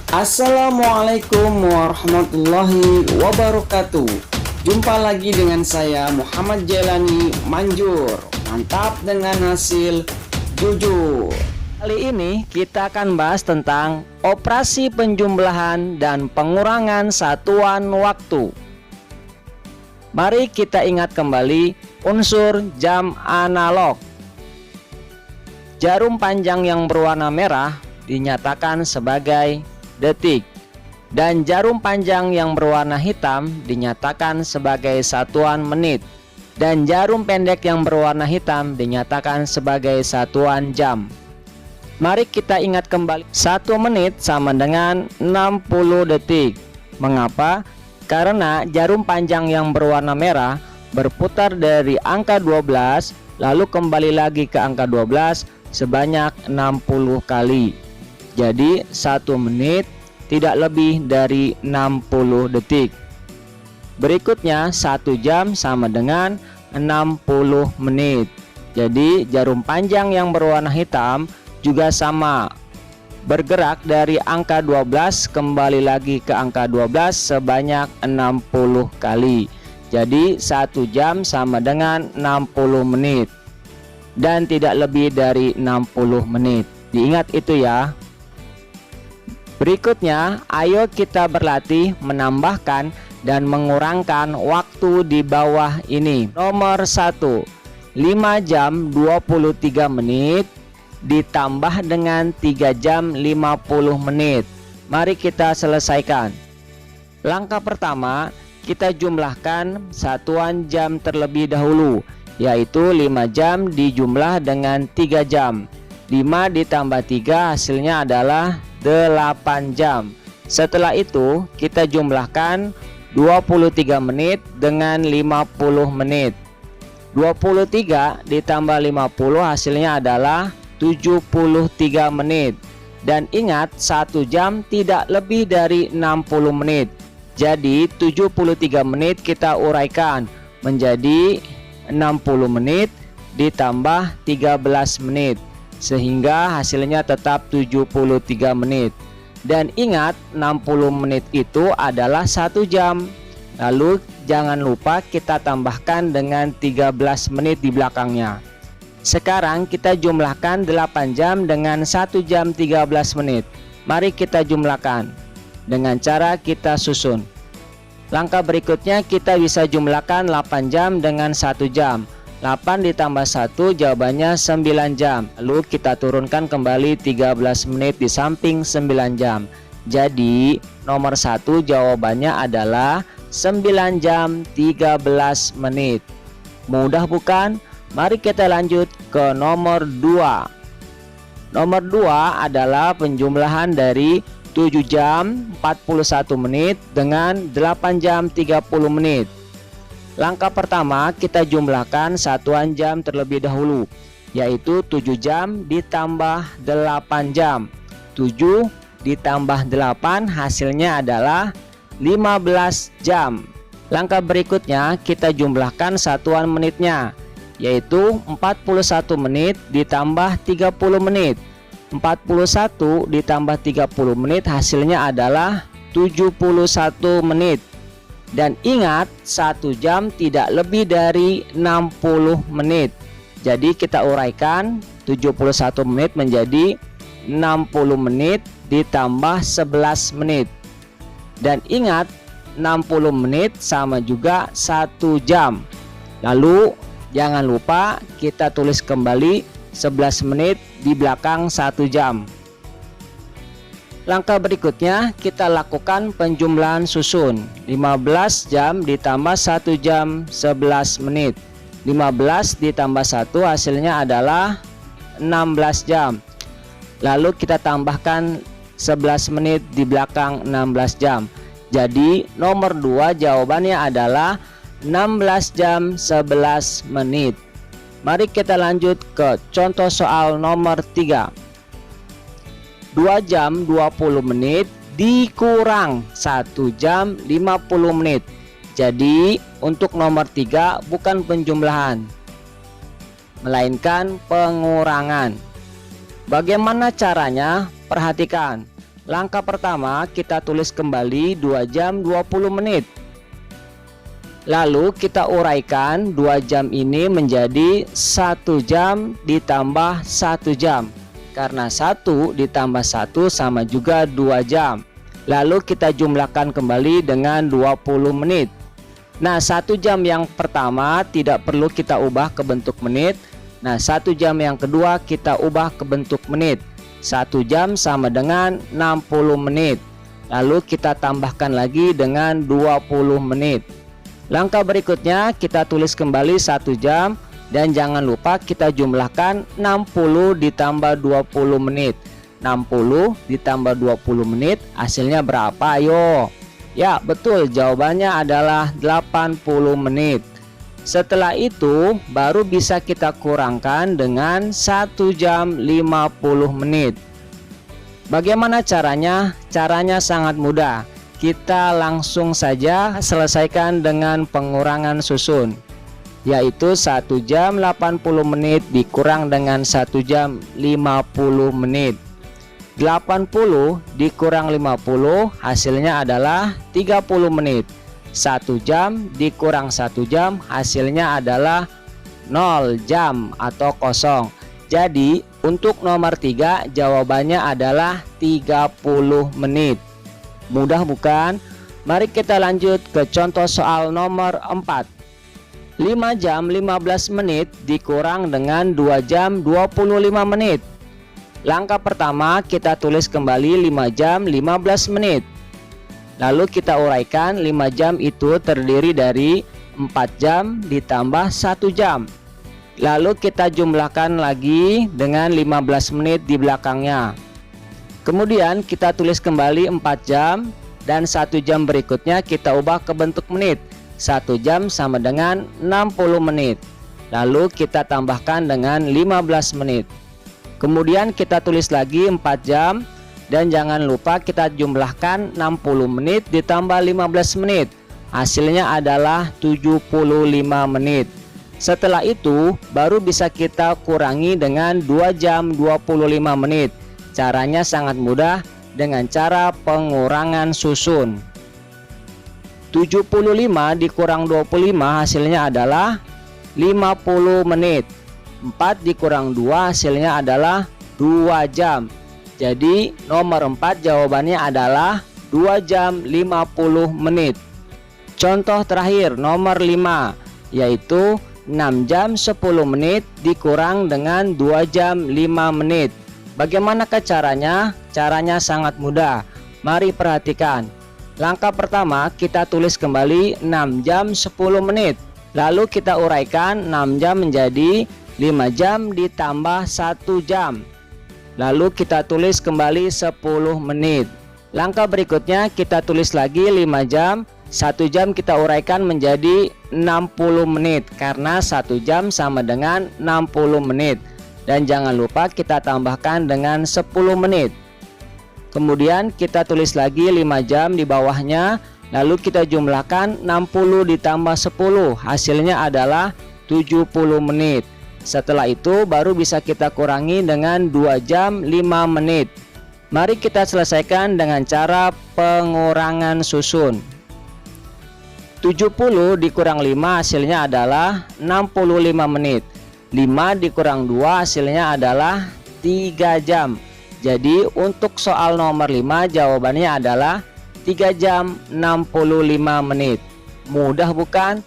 Assalamualaikum warahmatullahi wabarakatuh. Jumpa lagi dengan saya Muhammad Jailani Manjur. Mantap dengan hasil jujur. Kali ini kita akan bahas tentang operasi penjumlahan dan pengurangan satuan waktu. Mari kita ingat kembali unsur jam analog. Jarum panjang yang berwarna merah dinyatakan sebagai detik, dan jarum panjang yang berwarna hitam dinyatakan sebagai satuan menit, dan jarum pendek yang berwarna hitam dinyatakan sebagai satuan jam. Mari kita ingat kembali, 1 menit sama dengan 60 detik. Mengapa? Karena jarum panjang yang berwarna merah berputar dari angka 12 lalu kembali lagi ke angka 12 sebanyak 60 kali. Jadi 1 menit tidak lebih dari 60 detik. Berikutnya 1 jam sama dengan 60 menit. Jadi jarum panjang yang berwarna hitam juga sama, bergerak dari angka 12 kembali lagi ke angka 12 sebanyak 60 kali. Jadi 1 jam sama dengan 60 menit dan tidak lebih dari 60 menit. Diingat itu ya. Berikutnya, ayo kita berlatih menambahkan dan mengurangkan waktu di bawah ini. Nomor 1, 5 jam 23 menit ditambah dengan 3 jam 50 menit. Mari kita selesaikan. Langkah pertama, kita jumlahkan satuan jam terlebih dahulu, yaitu 5 jam dijumlah dengan 3 jam. 5 ditambah 3 hasilnya adalah 8 jam. Setelah itu kita jumlahkan 23 menit dengan 50 menit. 23 ditambah 50 hasilnya adalah 73 menit. Dan ingat, 1 jam tidak lebih dari 60 menit. Jadi 73 menit kita uraikan menjadi 60 menit ditambah 13 menit, sehingga hasilnya tetap 73 menit. Dan ingat, 60 menit itu adalah 1 jam. Lalu jangan lupa kita tambahkan dengan 13 menit di belakangnya. Sekarang kita jumlahkan 8 jam dengan 1 jam 13 menit. Mari kita jumlahkan dengan cara kita susun. Langkah berikutnya kita bisa jumlahkan 8 jam dengan 1 jam. 8 ditambah 1 jawabannya 9 jam. Lalu kita turunkan kembali 13 menit di samping 9 jam. Jadi nomor 1 jawabannya adalah 9 jam 13 menit. Mudah bukan? Mari kita lanjut ke nomor 2. Nomor 2 adalah penjumlahan dari 7 jam 41 menit dengan 8 jam 30 menit. Langkah pertama, kita jumlahkan satuan jam terlebih dahulu, yaitu 7 jam ditambah 8 jam. 7 ditambah 8 hasilnya adalah 15 jam. Langkah berikutnya kita jumlahkan satuan menitnya, yaitu 41 menit ditambah 30 menit. 41 ditambah 30 menit hasilnya adalah 71 menit. Dan ingat, 1 jam tidak lebih dari 60 menit. Jadi kita uraikan 71 menit menjadi 60 menit ditambah 11 menit. Dan ingat, 60 menit sama juga 1 jam. Lalu jangan lupa kita tulis kembali 11 menit di belakang 1 jam. Langkah berikutnya kita lakukan penjumlahan susun. 15 jam ditambah 1 jam 11 menit. 15 ditambah 1 hasilnya adalah 16 jam. Lalu kita tambahkan 11 menit di belakang 16 jam. Jadi nomor 2 jawabannya adalah 16 jam 11 menit. Mari kita lanjut ke contoh soal nomor 3. 2 jam 20 menit dikurang 1 jam 50 menit. Jadi untuk nomor 3 bukan penjumlahan, melainkan pengurangan. Bagaimana caranya? Perhatikan. Langkah pertama, kita tulis kembali 2 jam 20 menit. Lalu kita uraikan 2 jam ini menjadi 1 jam ditambah 1 jam. Karena 1 ditambah 1 sama juga 2 jam. Lalu kita jumlahkan kembali dengan 20 menit. Nah, 1 jam yang pertama tidak perlu kita ubah ke bentuk menit. Nah, 1 jam yang kedua kita ubah ke bentuk menit. 1 jam sama dengan 60 menit. Lalu kita tambahkan lagi dengan 20 menit. Langkah berikutnya kita tulis kembali 1 jam. Dan jangan lupa kita jumlahkan 60 ditambah 20 menit. 60 ditambah 20 menit hasilnya berapa? Ayo. Ya betul, jawabannya adalah 80 menit. Setelah itu baru bisa kita kurangkan dengan 1 jam 50 menit. Bagaimana caranya? Caranya sangat mudah. Kita langsung saja selesaikan dengan pengurangan susun, yaitu 1 jam 80 menit dikurang dengan 1 jam 50 menit. 80 dikurang 50 hasilnya adalah 30 menit. 1 jam dikurang 1 jam hasilnya adalah 0 jam atau kosong. Jadi untuk nomor 3 jawabannya adalah 30 menit. Mudah bukan? Mari kita lanjut ke contoh soal nomor 4. 5 jam 15 menit dikurang dengan 2 jam 25 menit. Langkah pertama kita tulis kembali 5 jam 15 menit. Lalu kita uraikan 5 jam itu terdiri dari 4 jam ditambah 1 jam. Lalu kita jumlahkan lagi dengan 15 menit di belakangnya. Kemudian kita tulis kembali 4 jam dan 1 jam berikutnya kita ubah ke bentuk menit. 1 jam sama dengan 60 menit. Lalu kita tambahkan dengan 15 menit. Kemudian kita tulis lagi 4 jam. Dan jangan lupa kita jumlahkan 60 menit ditambah 15 menit. Hasilnya adalah 75 menit. Setelah itu baru bisa kita kurangi dengan 2 jam 25 menit. Caranya sangat mudah dengan cara pengurangan susun. 75 dikurang 25 hasilnya adalah 50 menit. 4 dikurang 2 hasilnya adalah 2 jam. Jadi nomor 4 jawabannya adalah 2 jam 50 menit. Contoh terakhir nomor 5, yaitu 6 jam 10 menit dikurang dengan 2 jam 5 menit. Bagaimanakah caranya? Caranya sangat mudah. Mari perhatikan. Langkah pertama kita tulis kembali 6 jam 10 menit. Lalu kita uraikan 6 jam menjadi 5 jam ditambah 1 jam. Lalu kita tulis kembali 10 menit. Langkah berikutnya kita tulis lagi 5 jam. 1 jam kita uraikan menjadi 60 menit. Karena 1 jam sama dengan 60 menit. Dan jangan lupa kita tambahkan dengan 10 menit. Kemudian kita tulis lagi 5 jam di bawahnya. Lalu kita jumlahkan 60 ditambah 10. Hasilnya adalah 70 menit. Setelah itu baru bisa kita kurangi dengan 2 jam 5 menit. Mari kita selesaikan dengan cara pengurangan susun. 70 dikurang 5 hasilnya adalah 65 menit. 5 dikurang 2 hasilnya adalah 3 jam. Jadi untuk soal nomor 5 jawabannya adalah 3 jam 65 menit. Mudah bukan?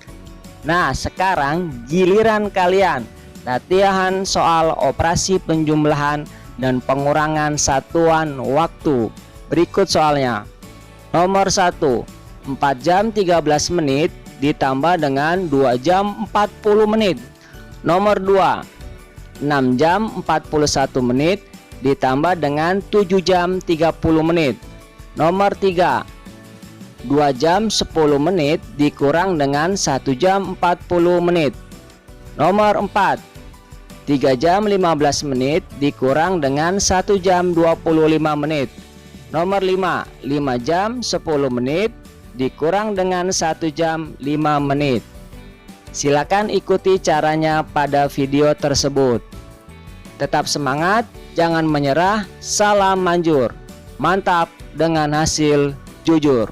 Nah sekarang giliran kalian. Latihan soal operasi penjumlahan dan pengurangan satuan waktu. Berikut soalnya. Nomor 1, 4 jam 13 menit ditambah dengan 2 jam 40 menit. Nomor 2, 6 jam 41 menit ditambah dengan 7 jam 30 menit. Nomor 3, 2 jam 10 menit dikurang dengan 1 jam 40 menit. Nomor 4, 3 jam 15 menit dikurang dengan 1 jam 25 menit. Nomor 5, 5 jam 10 menit dikurang dengan 1 jam 5 menit. Silakan ikuti caranya pada video tersebut. Tetap semangat, jangan menyerah, salam manjur. Mantap dengan hasil jujur.